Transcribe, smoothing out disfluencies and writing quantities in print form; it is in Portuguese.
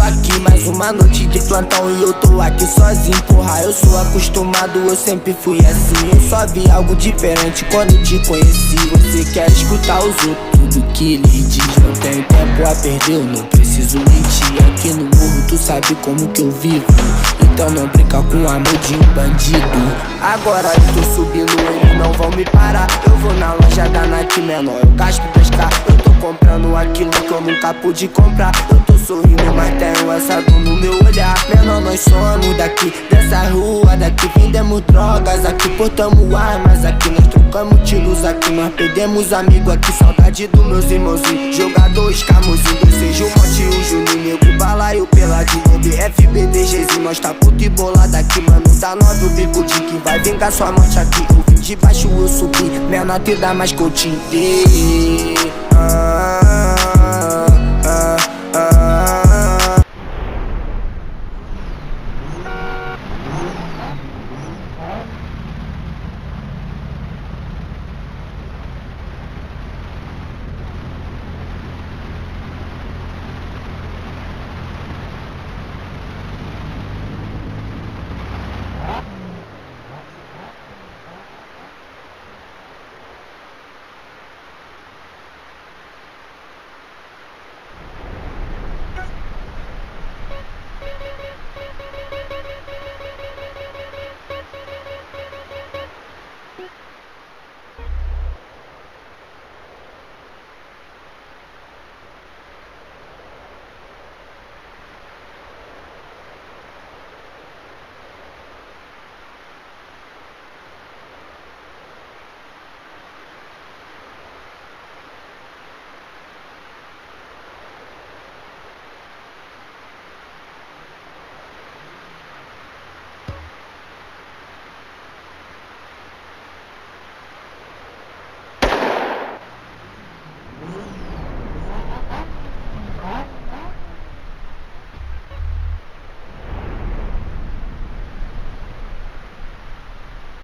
aqui, mais uma noite de plantão e eu tô aqui sozinho. Porra, eu sou acostumado, eu sempre fui assim. Eu só vi algo diferente quando te conheci. Você quer escutar os outros, tudo que ele diz. Não tenho tempo a perder, eu não preciso mentir. Aqui no morro tu sabe como que eu vivo, então não brinca com o amor de um bandido. Agora eu tô subindo, eles não vão me parar. Eu vou na loja da Nike menor, eu gasto 10k. Eu tô comprando aquilo que eu nunca pude comprar. Eu tô sorrindo, mas tenho essa dor no meu olhar. Menor, nós somos daqui, dessa rua daqui. Vendemos drogas aqui, portamos armas aqui. Nós trocamos tiros aqui, nós perdemos amigos aqui. Saudade dos meus irmãozinhos, jogadores camuzinhos. Seja o Monte, o Juninho, nego, balaio peladinho. BF, BDGzinho, nós tá puto e bolado aqui. Mano, tá 9 o bico de que vai vingar sua morte aqui. Eu vim de baixo, eu subi, menor te dá mais coaching.